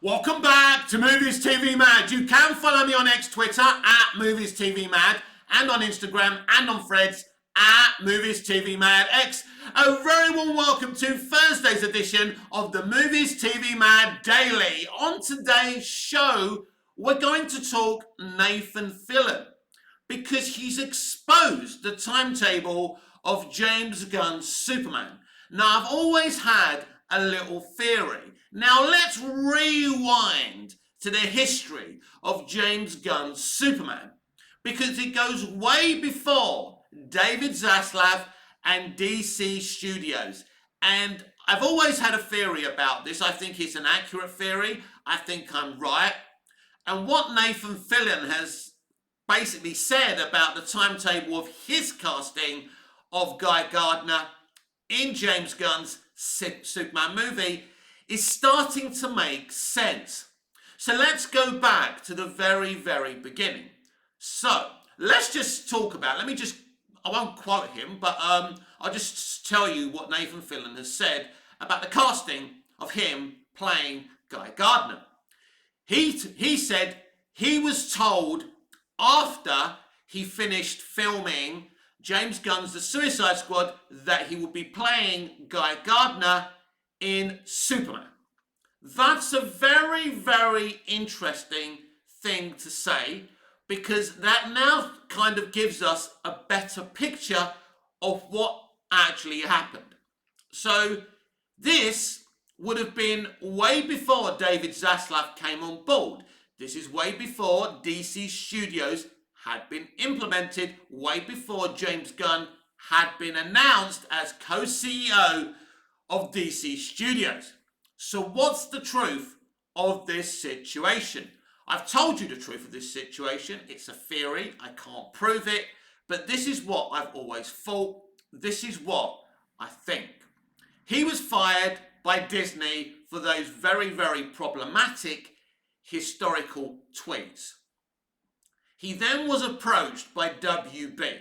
Welcome back to Movies TV Mad. You can follow me on X Twitter at Movies TV Mad and on Instagram and on Threads at Movies TV Mad X. A very warm welcome to Thursday's edition of the Movies TV Mad Daily. On today's show, we're going to talk Nathan Fillion because he's exposed the timetable of James Gunn's Superman. Now, I've always had a little theory. Now let's rewind to the history of James Gunn's Superman, because it goes way before David Zaslav and DC Studios. And I've always had a theory about this. I think it's an accurate theory. I think I'm right. And what Nathan Fillion has basically said about the timetable of his casting of Guy Gardner in James Gunn's Superman movie is starting to make sense. So let's go back to the very, very beginning. So let's just talk about, I won't quote him, but I'll just tell you what Nathan Fillion has said about the casting of him playing Guy Gardner. He said he was told after he finished filming James Gunn's The Suicide Squad that he would be playing Guy Gardner in Superman. That's a very, very interesting thing to say, because that now kind of gives us a better picture of what actually happened. So this would have been way before David Zaslav came on board. This is way before DC Studios had been implemented, way before James Gunn had been announced as co-CEO of DC Studios. So what's the truth of this situation? I've told you the truth of this situation. It's a theory. I can't prove it. But this is what I've always thought. This is what I think. He was fired by Disney for those very, very problematic historical tweets. He then was approached by WB.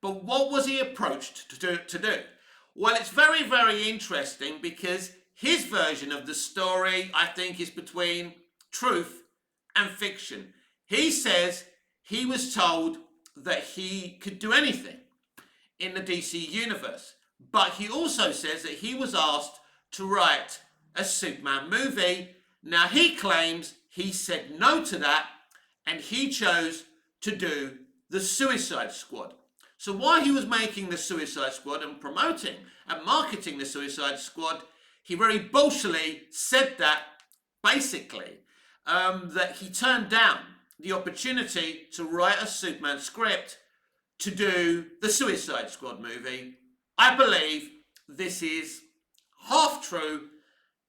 But what was he approached to do? Well, it's very, very interesting, because his version of the story, I think, is between truth and fiction. He says he was told that he could do anything in the DC universe. But he also says that he was asked to write a Superman movie. Now, he claims he said no to that, and he chose to do the Suicide Squad. So while he was making the Suicide Squad and promoting and marketing the Suicide Squad, he very boastfully said that, basically, that he turned down the opportunity to write a Superman script to do the Suicide Squad movie. I believe this is half true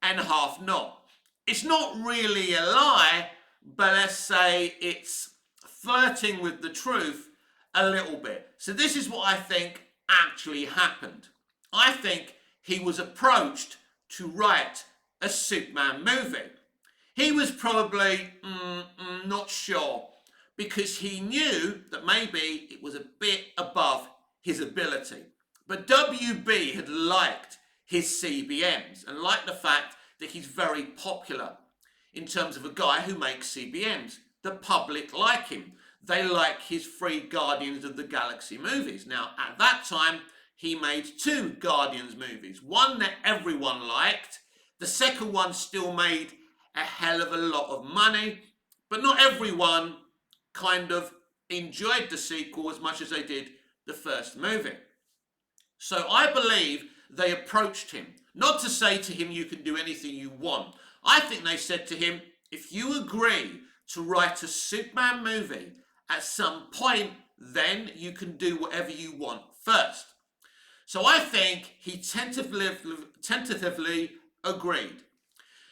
and half not. It's not really a lie, but let's say it's flirting with the truth a little bit. So this is what I think actually happened. I think he was approached to write a Superman movie. He was probably not sure, because he knew that maybe it was a bit above his ability. But WB had liked his CBMs and liked the fact that he's very popular in terms of a guy who makes CBMs. The public like him. They like his 3 Guardians of the Galaxy movies. Now, at that time, he made 2 Guardians movies. One that everyone liked. The second one still made a hell of a lot of money. But not everyone kind of enjoyed the sequel as much as they did the first movie. So I believe they approached him. Not to say to him, you can do anything you want. I think they said to him, if you agree to write a Superman movie at some point, then you can do whatever you want first. So I think he tentatively agreed.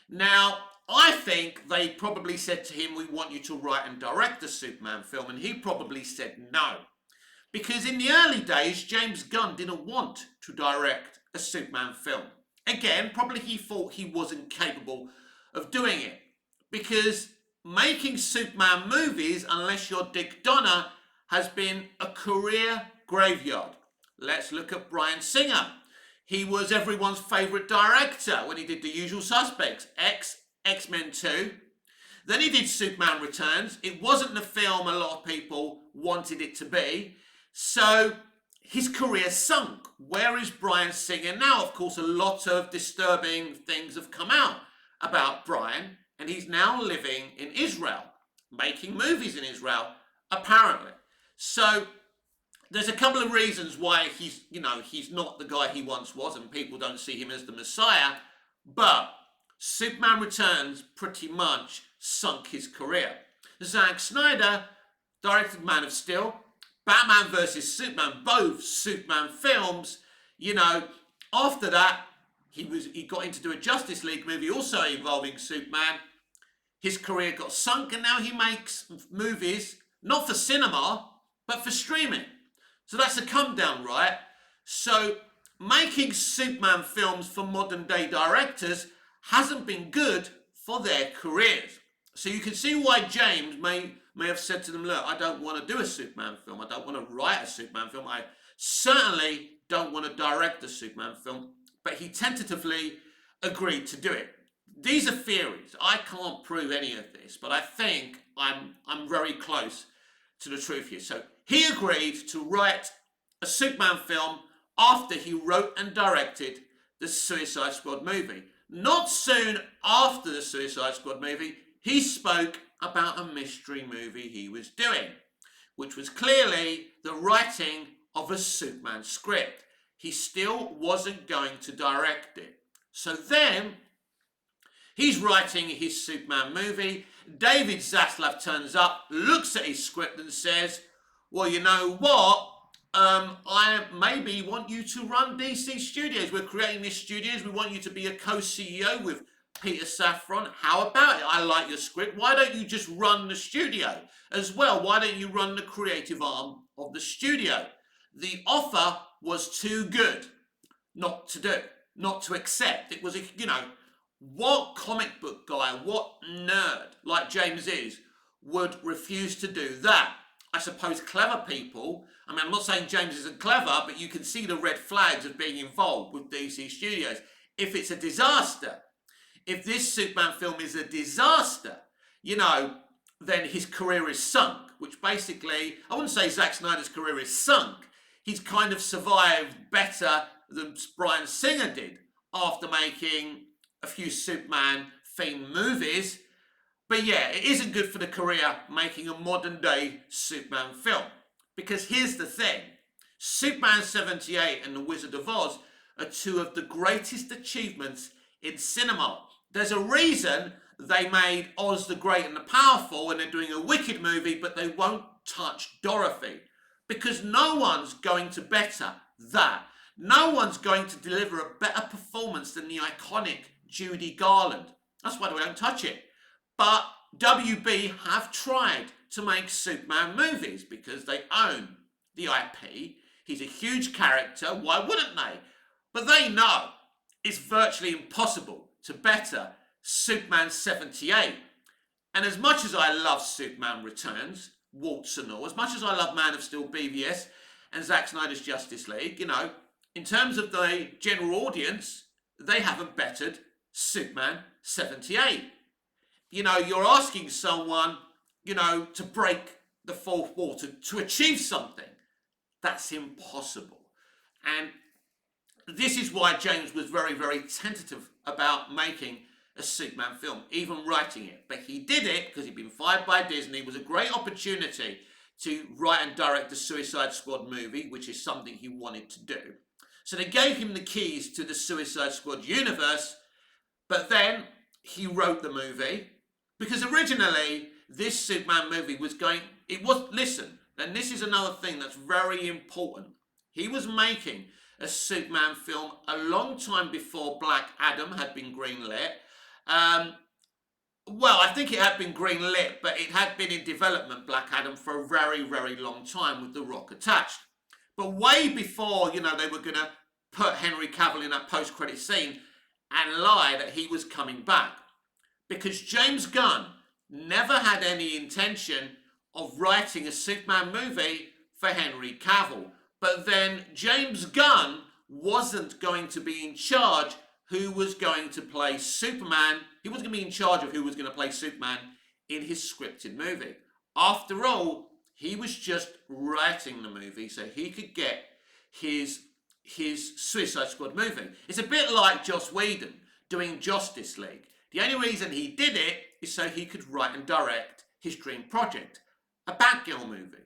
Now, I think they probably said to him, we want you to write and direct a Superman film, and he probably said no. Because in the early days, James Gunn didn't want to direct a Superman film. Again, probably he thought he wasn't capable of doing it. Because making Superman movies, unless you're Dick Donner, has been a career graveyard. Let's look at Bryan Singer. He was everyone's favourite director when he did The Usual Suspects, X-Men 2. Then he did Superman Returns. It wasn't the film a lot of people wanted it to be. So his career sunk. Where is Bryan Singer now? Of course, a lot of disturbing things have come out about Bryan, and he's now living in Israel, making movies in Israel, apparently. So there's a couple of reasons why he's not the guy he once was, and people don't see him as the Messiah. But Superman Returns pretty much sunk his career. Zack Snyder directed Man of Steel, Batman vs Superman, both Superman films. After that, he got into do a Justice League movie also involving Superman. His career got sunk, and now he makes movies not for cinema but for streaming. So that's a come down, right? So making Superman films for modern day directors hasn't been good for their careers. So you can see why James may have said to them, look, I don't want to do a Superman film. I don't want to write a Superman film. I certainly don't want to direct a Superman film. But he tentatively agreed to do it. These are theories. I can't prove any of this, but I think I'm very close to the truth here. So he agreed to write a Superman film after he wrote and directed the Suicide Squad movie. Not soon after the Suicide Squad movie, he spoke about a mystery movie he was doing, which was clearly the writing of a Superman script. He still wasn't going to direct it. So then, he's writing his Superman movie. David Zaslav turns up, looks at his script and says, well, you know what? I maybe want you to run DC Studios. We're creating these studios. We want you to be a co-CEO with Peter Safran. How about it? I like your script. Why don't you just run the studio as well? Why don't you run the creative arm of the studio? The offer was too good not to do, not to accept. It was, what comic book guy, what nerd like James is, would refuse to do that? I suppose clever people, I'm not saying James isn't clever, but you can see the red flags of being involved with DC Studios. If it's a disaster, if this Superman film is a disaster, then his career is sunk, which basically, I wouldn't say Zack Snyder's career is sunk. He's kind of survived better than Bryan Singer did after making a few Superman-themed movies. But yeah, it isn't good for the career making a modern-day Superman film. Because here's the thing. Superman 78 and The Wizard of Oz are two of the greatest achievements in cinema. There's a reason they made Oz the Great and the Powerful and they're doing a Wicked movie, but they won't touch Dorothy. Because no one's going to better that. No one's going to deliver a better performance than the iconic Judy Garland. That's why they don't touch it. But WB have tried to make Superman movies because they own the IP. He's a huge character. Why wouldn't they? But they know it's virtually impossible to better Superman 78. And as much as I love Superman Returns, warts and all, as much as I love Man of Steel BVS and Zack Snyder's Justice League, in terms of the general audience, they haven't bettered Superman 78. You're asking someone, to break the fourth wall, to achieve something. That's impossible. And this is why James was very, very tentative about making a Superman film, even writing it. But he did it because he'd been fired by Disney. It was a great opportunity to write and direct the Suicide Squad movie, which is something he wanted to do. So they gave him the keys to the Suicide Squad universe, but then he wrote the movie. Because originally, this Superman movie listen, and this is another thing that's very important. He was making a Superman film a long time before Black Adam had been greenlit. I think it had been greenlit, but it had been in development, Black Adam, for a very, very long time with The Rock attached. But way before, they were going to put Henry Cavill in that post-credit scene and lie that he was coming back. Because James Gunn never had any intention of writing a Superman movie for Henry Cavill. But then James Gunn wasn't going to be in charge who was going to play Superman. He wasn't going to be in charge of who was going to play Superman in his scripted movie. After all, he was just writing the movie so he could get his Suicide Squad movie. It's a bit like Joss Whedon doing Justice League. The only reason he did it is so he could write and direct his dream project, a Batgirl movie.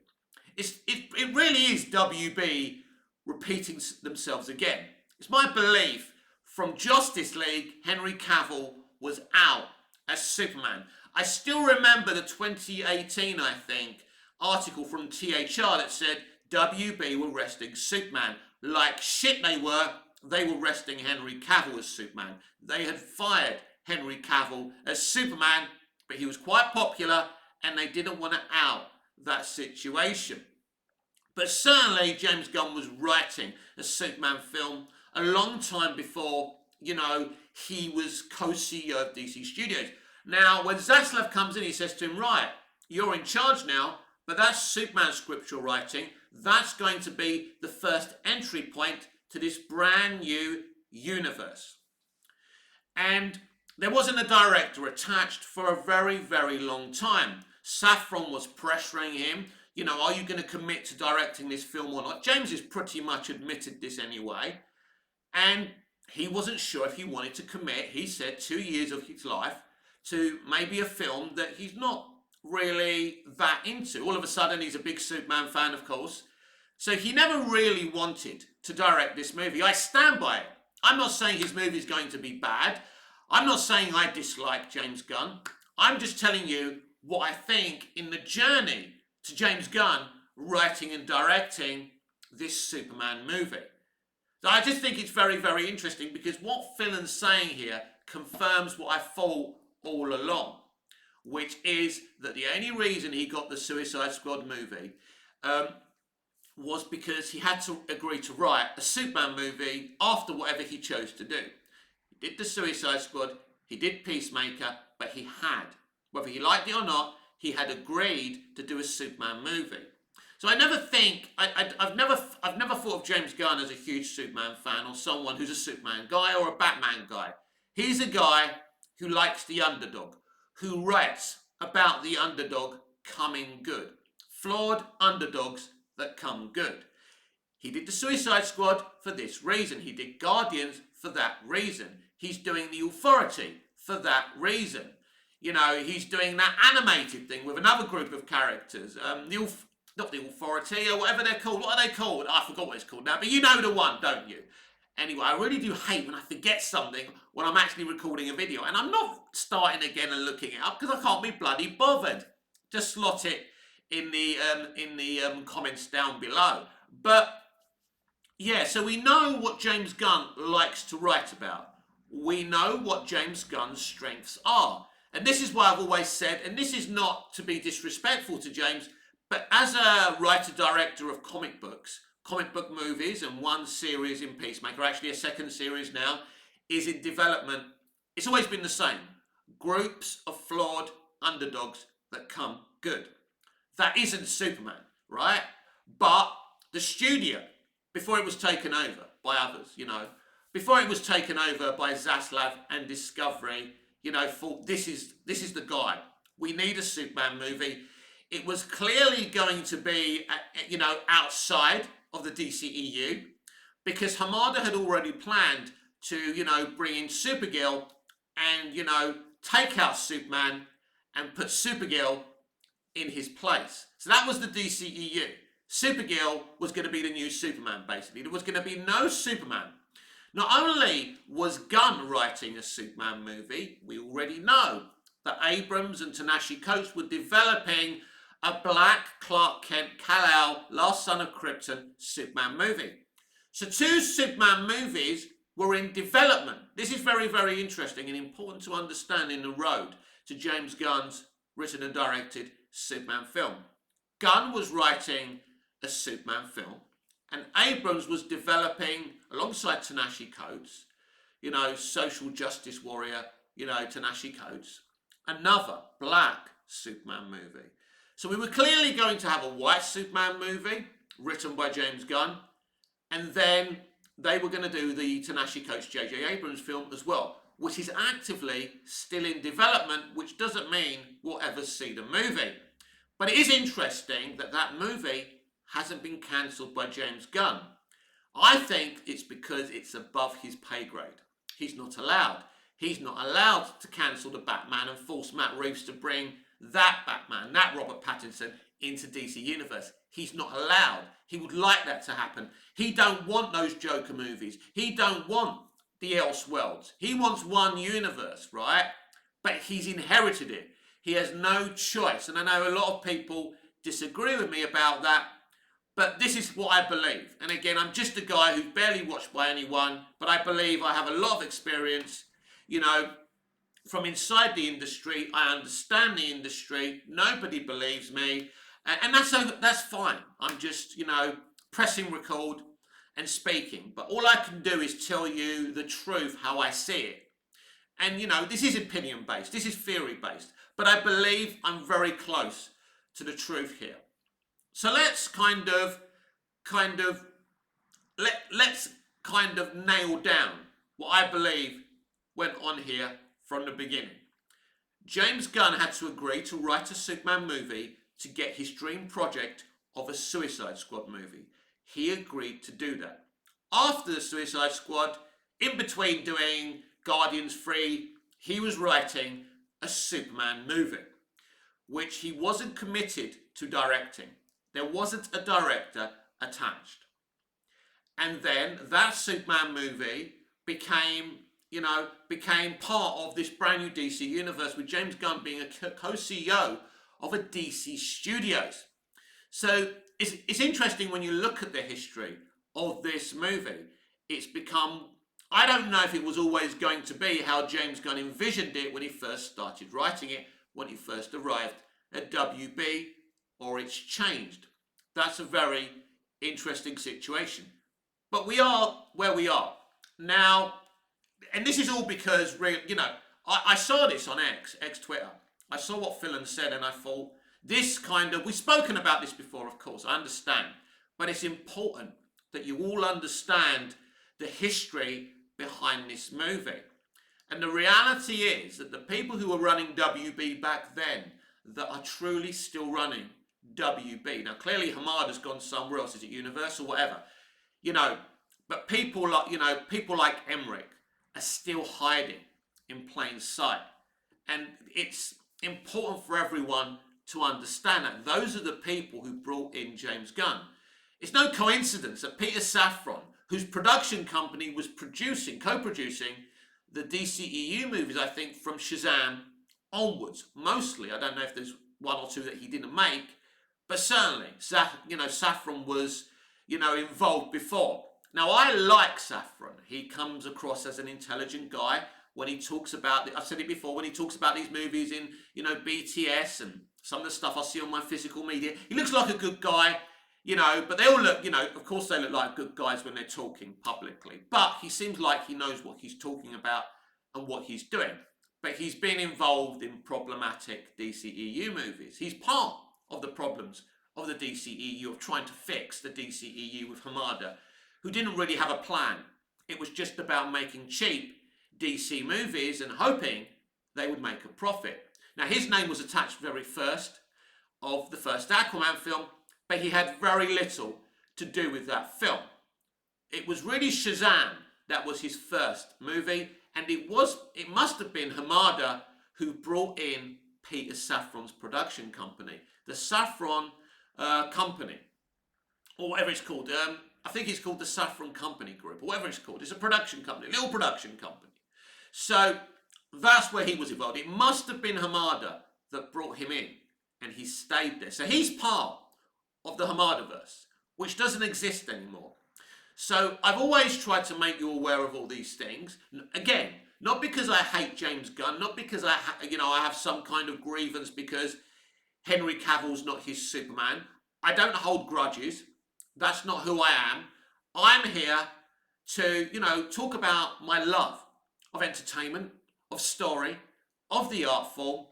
It really is WB repeating themselves again. It's my belief from Justice League, Henry Cavill was out as Superman. I still remember the 2018, I think, article from THR that said WB were resting Superman. Like shit they were resting Henry Cavill as Superman. They had fired Henry Cavill as Superman, but he was quite popular and they didn't want to out that situation. But certainly James Gunn was writing a Superman film a long time before, he was co-CEO of DC Studios. Now, when Zaslav comes in, he says to him, right, you're in charge now, but that's Superman scriptural writing. That's going to be the first entry point to this brand new universe. And there wasn't a director attached for a very, very long time. Safran was pressuring him, are you going to commit to directing this film or not? James has pretty much admitted this anyway. And he wasn't sure if he wanted to commit, he said, 2 years of his life to maybe a film that he's not really that into. All of a sudden, he's a big Superman fan, of course. So he never really wanted to direct this movie. I stand by it. I'm not saying his movie is going to be bad. I'm not saying I dislike James Gunn. I'm just telling you what I think in the journey to James Gunn writing and directing this Superman movie. So I just think it's very, very interesting because what Filon's saying here confirms what I thought all along, which is that the only reason he got the Suicide Squad movie was because he had to agree to write a Superman movie after whatever he chose to do. He did the Suicide Squad, he did Peacemaker, but he had, whether he liked it or not, he had agreed to do a Superman movie. So I never think, I've never thought of James Gunn as a huge Superman fan or someone who's a Superman guy or a Batman guy. He's a guy who likes the underdog, who writes about the underdog coming good. Flawed underdogs that come good. He did the Suicide Squad for this reason. He did Guardians for that reason. He's doing The Authority for that reason. He's doing that animated thing with another group of characters. Not The Authority or whatever they're called. What are they called? I forgot what it's called now, but you know the one, don't you? Anyway, I really do hate when I forget something when I'm actually recording a video. And I'm not starting again and looking it up because I can't be bloody bothered. Just slot it in the comments down below. But yeah, so we know what James Gunn likes to write about. We know what James Gunn's strengths are. And this is why I've always said, and this is not to be disrespectful to James, but as a writer-director of comic books, comic book movies, and one series in Peacemaker, actually a second series now, is in development. It's always been the same. Groups of flawed underdogs that come good. That isn't Superman, right? But the studio, before it was taken over by others, before it was taken over by Zaslav and Discovery, thought this is the guy. We need a Superman movie. It was clearly going to be, outside of the DCEU because Hamada had already planned to, bring in Supergirl and, take out Superman and put Supergirl in his place. So that was the DCEU. Supergirl was going to be the new Superman, basically. There was going to be no Superman. Not only was Gunn writing a Superman movie, we already know that Abrams and Ta-Nehisi Coates were developing a Black Clark Kent Kal-El, Last Son of Krypton Superman movie. So 2 Superman movies were in development. This is very, very interesting and important to understand in the road to James Gunn's written and directed Superman film. Gunn was writing a Superman film and Abrams was developing, alongside Ta-Nehisi Coates, social justice warrior, Ta-Nehisi Coates, another black Superman movie. So we were clearly going to have a white Superman movie written by James Gunn and then they were going to do the Ta-Nehisi Coates J.J. Abrams film as well, which is actively still in development, which doesn't mean we'll ever see the movie. But it is interesting that that movie hasn't been cancelled by James Gunn. I think it's because it's above his pay grade. He's not allowed. He's not allowed to cancel the Batman and force Matt Reeves to bring that Batman, that Robert Pattinson, into DC Universe. He's not allowed. He would like that to happen. He don't want those Joker movies. He don't want the Elseworlds. He wants one universe, right? But he's inherited it. He has no choice. And I know a lot of people disagree with me about that, but this is what I believe. And again, I'm just a guy who's barely watched by anyone, but I believe I have a lot of experience, you know, from inside the industry. I understand the industry. Nobody believes me. And that's fine. I'm just, you know, pressing record and speaking. But all I can do is tell you the truth, how I see it. And, you know, this is opinion-based. This is theory-based. But I believe I'm very close to the truth here. So let's let's nail down what I believe went on here from the beginning. James Gunn had to agree to write a Superman movie to get his dream project of a Suicide Squad movie. He agreed to do that. After the Suicide Squad, in between doing Guardians 3, he was writing a Superman movie, which he wasn't committed to directing. There wasn't a director attached. And then that Superman movie became part of this brand new DC universe, with James Gunn being a co-CEO of a DC Studios. So it's interesting when you look at the history of this movie. It's become, I don't know if it was always going to be how James Gunn envisioned it when he first started writing it, when he first arrived at WB, or it's changed. That's a very interesting situation. But we are where we are now. And this is all because, you know, I saw this on X Twitter. I saw what filon said and I thought, we've spoken about this before, of course, I understand. But it's important that you all understand the history behind this movie. And the reality is that the people who were running WB back then that are truly still running WB. Now, clearly Hamada's gone somewhere else, is it Universal, whatever. You know, but people like Emmerich are still hiding in plain sight. And it's important for everyone to understand that those are the people who brought in James Gunn. It's no coincidence that Peter Safran, whose production company was co-producing the DCEU movies, I think from Shazam onwards, mostly. I don't know if there's one or two that he didn't make, but certainly, Safran was, involved before. Now, I like Safran. He comes across as an intelligent guy when he talks about, I've said it before, when he talks about these movies in, BTS and some of the stuff I see on my physical media. He looks like a good guy, but they all look, of course they look like good guys when they're talking publicly. But he seems like he knows what he's talking about and what he's doing. But he's been involved in problematic DCEU movies. He's part of the problems of the DCEU, of trying to fix the DCEU with Hamada, who didn't really have a plan. It was just about making cheap DC movies and hoping they would make a profit. Now, his name was attached very first of the first Aquaman film, but he had very little to do with that film. It was really Shazam that was his first movie, and it must have been Hamada who brought in Peter Safran's production company, the Safran Company, or whatever it's called. I think it's called the Safran Company Group, or whatever it's called. It's a production company, a little production company. So that's where he was involved. It must have been Hamada that brought him in, and he stayed there. So he's part of the Hamadaverse, which doesn't exist anymore. So I've always tried to make you aware of all these things. Again, not because I hate James Gunn, not because I have some kind of grievance because Henry Cavill's not his Superman. I don't hold grudges. That's not who I am. I'm here to, talk about my love of entertainment, of story, of the art form,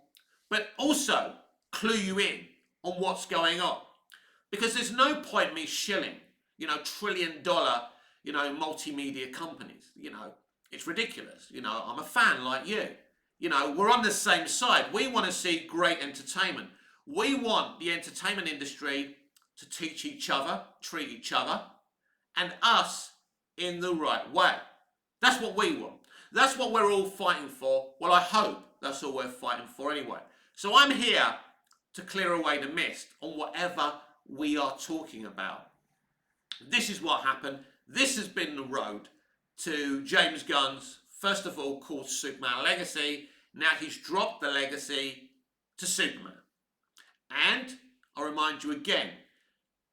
but also clue you in on what's going on. Because there's no point me shilling, $1 trillion, multimedia companies. It's ridiculous. I'm a fan like you. We're on the same side. We want to see great entertainment. We want the entertainment industry to teach each other, treat each other, and us in the right way. That's what we want. That's what we're all fighting for. Well, I hope that's all we're fighting for anyway. So I'm here to clear away the mist on whatever we are talking about. This is what happened. This has been the road to James Gunn's, first of all, called Superman Legacy. Now he's dropped the legacy to Superman. And I'll remind you again,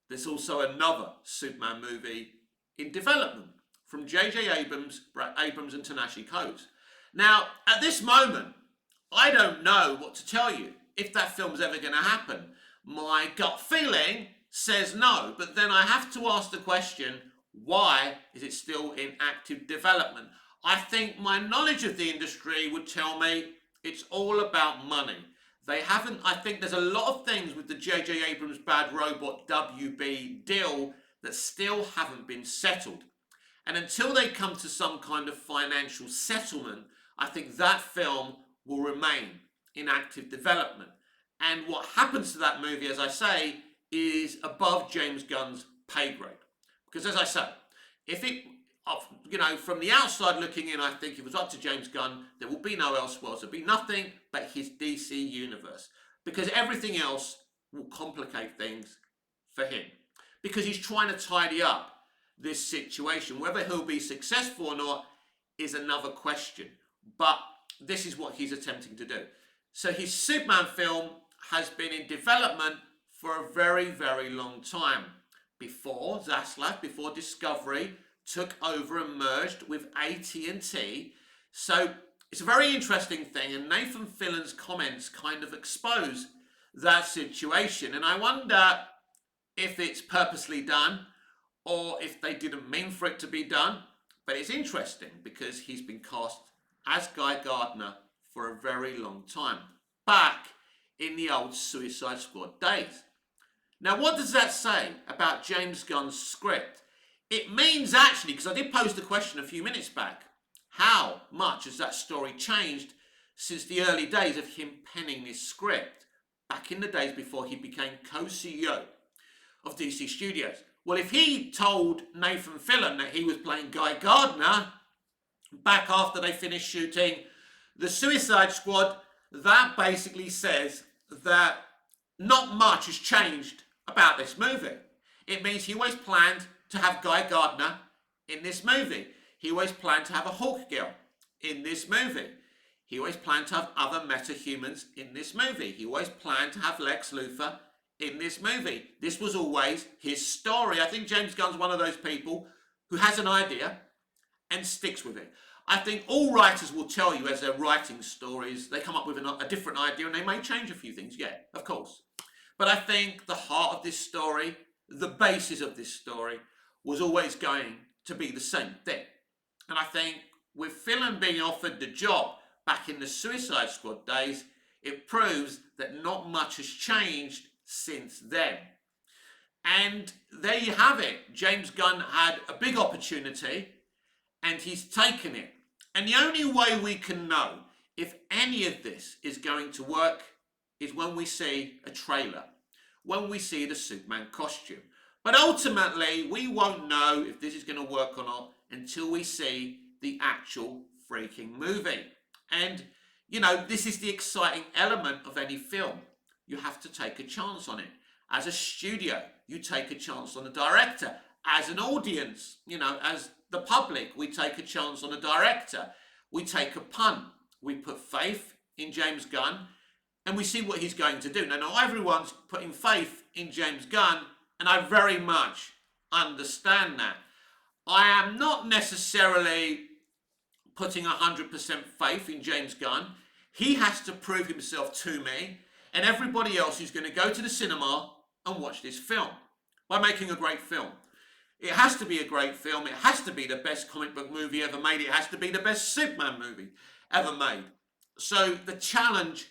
there's also another Superman movie in development from J.J. Abrams and Ta-Nehisi Coates. Now, at this moment, I don't know what to tell you if that film's ever going to happen. My gut feeling says no, but then I have to ask the question, why is it still in active development? I think my knowledge of the industry would tell me it's all about money. I think there's a lot of things with the J.J. Abrams Bad Robot WB deal that still haven't been settled. And until they come to some kind of financial settlement, I think that film will remain in active development. And what happens to that movie, as I say, is above James Gunn's pay grade. Because as I say, if it, from the outside looking in, I think if it was up to James Gunn, there will be no Elseworlds. There'll be nothing but his DC universe. Because everything else will complicate things for him. Because he's trying to tidy up this situation. Whether he'll be successful or not is another question. But this is what he's attempting to do. So his Superman film has been in development for a very, very long time. Before Zaslav, before Discovery took over and merged with AT&T. So it's a very interesting thing, and Nathan Fillon's comments kind of expose that situation. And I wonder if it's purposely done or if they didn't mean for it to be done. But it's interesting because he's been cast as Guy Gardner for a very long time, back in the old Suicide Squad days. Now, what does that say about James Gunn's script? It means actually, because I did pose the question a few minutes back, how much has that story changed since the early days of him penning this script, back in the days before he became co-CEO of DC Studios? Well, if he told Nathan Fillon that he was playing Guy Gardner back after they finished shooting the Suicide Squad, that basically says that not much has changed about this movie. It means he always planned to have Guy Gardner in this movie. He always planned to have a Hawk Girl in this movie. He always planned to have other meta-humans in this movie. He always planned to have Lex Luthor in this movie. This was always his story. I think James Gunn's one of those people who has an idea and sticks with it. I think all writers will tell you as they're writing stories, they come up with a different idea and they may change a few things. Yeah, of course. But I think the heart of this story, the basis of this story, was always going to be the same thing. And I think with Fillon being offered the job back in the Suicide Squad days, it proves that not much has changed since then. And there you have it. James Gunn had a big opportunity and he's taken it. And the only way we can know if any of this is going to work is when we see a trailer, when we see the Superman costume. But ultimately, we won't know if this is going to work or not until we see the actual freaking movie. And, this is the exciting element of any film. You have to take a chance on it. As a studio, you take a chance on the director. As an audience, as the public, we take a chance on the director. We take a punt. We put faith in James Gunn and we see what he's going to do. Now, not everyone's putting faith in James Gunn, and I very much understand that. I am not necessarily putting 100% faith in James Gunn. He has to prove himself to me and everybody else who's going to go to the cinema and watch this film by making a great film. It has to be a great film. It has to be the best comic book movie ever made. It has to be the best Superman movie ever made. So the challenge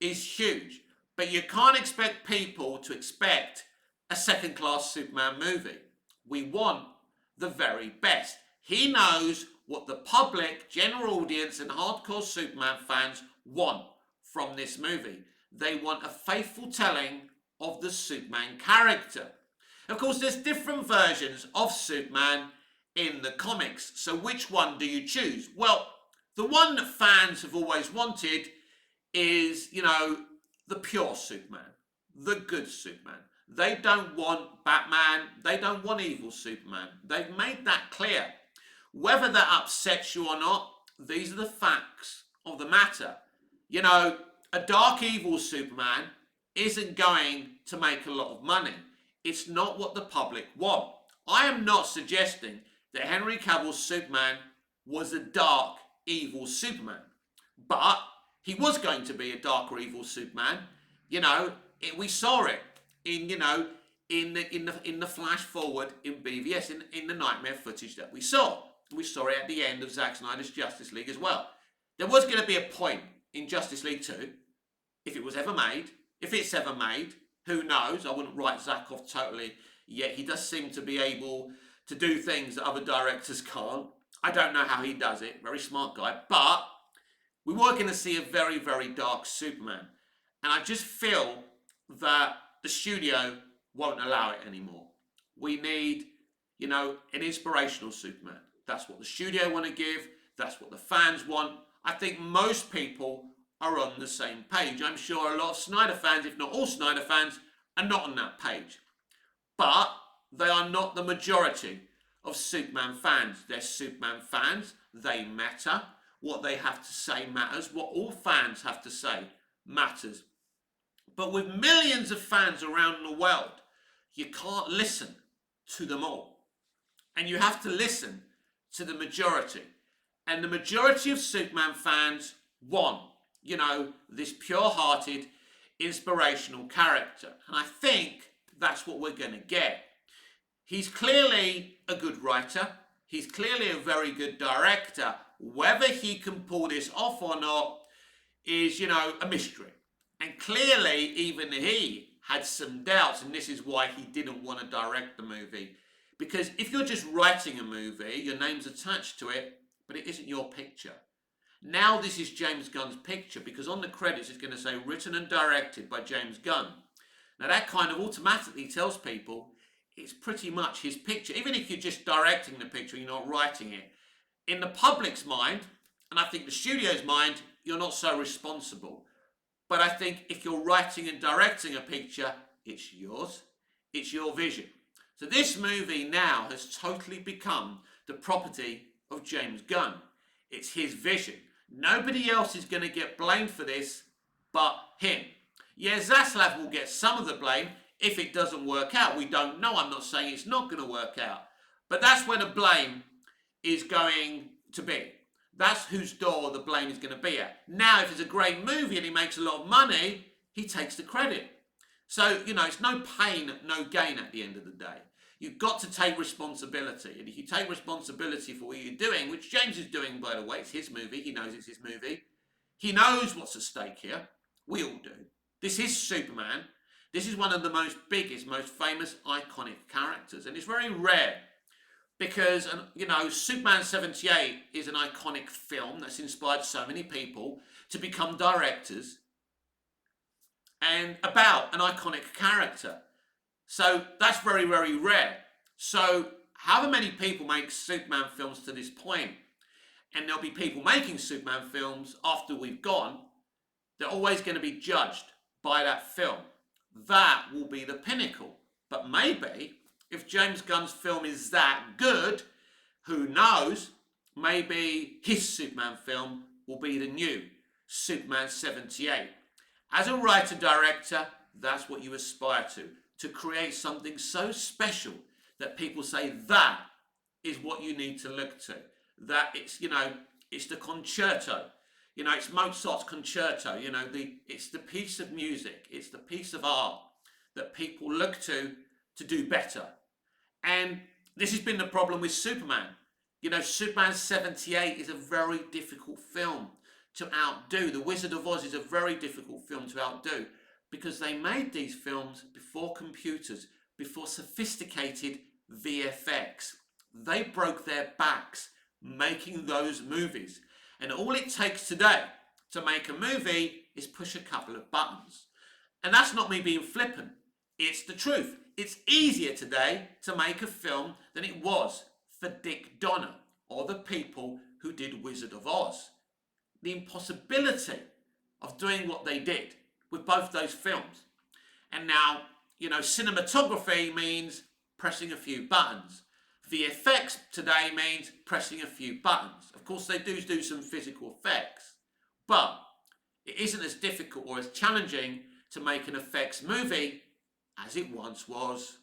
is huge. But you can't expect people to expect a second-class Superman movie. We want the very best. He knows what the public, general audience, and hardcore Superman fans want from this movie. They want a faithful telling of the Superman character. Of course, there's different versions of Superman in the comics. So which one do you choose? Well, the one that fans have always wanted is, the pure Superman, the good Superman. They don't want Batman. They don't want evil Superman. They've made that clear. Whether that upsets you or not, these are the facts of the matter. A dark evil Superman isn't going to make a lot of money. It's not what the public want. I am not suggesting that Henry Cavill's Superman was a dark evil Superman, but he was going to be a dark or evil Superman. We saw it in the flash forward in BVS in the nightmare footage that we saw. We saw it at the end of Zack Snyder's Justice League as well. There was going to be a point in Justice League 2, if it was ever made, if it's ever made, who knows? I wouldn't write Zack off totally yet. He does seem to be able to do things that other directors can't. I don't know how he does it. Very smart guy. But we were going to see a very, very dark Superman. And I just feel that the studio won't allow it anymore. We need, an inspirational Superman. That's what the studio want to give. That's what the fans want. I think most people are on the same page. I'm sure a lot of Snyder fans, if not all Snyder fans, are not on that page. But they are not the majority of Superman fans. They're Superman fans. They matter. What they have to say matters. What all fans have to say matters. But with millions of fans around the world, you can't listen to them all. And you have to listen to the majority. And the majority of Superman fans want, this pure-hearted, inspirational character. And I think that's what we're going to get. He's clearly a good writer. He's clearly a very good director. Whether he can pull this off or not is, a mystery. And clearly, even he had some doubts, and this is why he didn't want to direct the movie. Because if you're just writing a movie, your name's attached to it, but it isn't your picture. Now this is James Gunn's picture, because on the credits it's going to say written and directed by James Gunn. Now that kind of automatically tells people it's pretty much his picture. Even if you're just directing the picture, you're not writing it. In the public's mind, and I think the studio's mind, you're not so responsible. But I think if you're writing and directing a picture, it's yours. It's your vision. So this movie now has totally become the property of James Gunn. It's his vision. Nobody else is going to get blamed for this but him. Yeah, Zaslav will get some of the blame if it doesn't work out. We don't know. I'm not saying it's not going to work out. But that's where the blame is going to be. That's whose door the blame is going to be at. Now, if it's a great movie and he makes a lot of money, he takes the credit. So, it's no pain, no gain at the end of the day. You've got to take responsibility. And if you take responsibility for what you're doing, which James is doing, by the way, it's his movie. He knows it's his movie. He knows what's at stake here. We all do. This is Superman. This is one of the most biggest, most famous, iconic characters. And it's very rare because, Superman 78 is an iconic film that's inspired so many people to become directors and about an iconic character. So that's very, very rare. So however many people make Superman films to this point, and there'll be people making Superman films after we've gone, they're always going to be judged by that film. That will be the pinnacle. But maybe, if James Gunn's film is that good, who knows, maybe his Superman film will be the new Superman 78. As a writer-director, that's what you aspire to create something so special that people say that is what you need to look to. That it's, it's the concerto. It's Mozart's concerto. It's the piece of music. It's the piece of art that people look to do better. And this has been the problem with Superman. Superman 78 is a very difficult film to outdo. The Wizard of Oz is a very difficult film to outdo because they made these films before computers, before sophisticated VFX. they broke their backs making those movies. And all it takes today to make a movie is push a couple of buttons. And that's not me being flippant. It's the truth. It's easier today to make a film than it was for Dick Donner or the people who did Wizard of Oz. The impossibility of doing what they did with both those films. And now, cinematography means pressing a few buttons. VFX today means pressing a few buttons. Of course, they do some physical effects, but it isn't as difficult or as challenging to make an effects movie as it once was.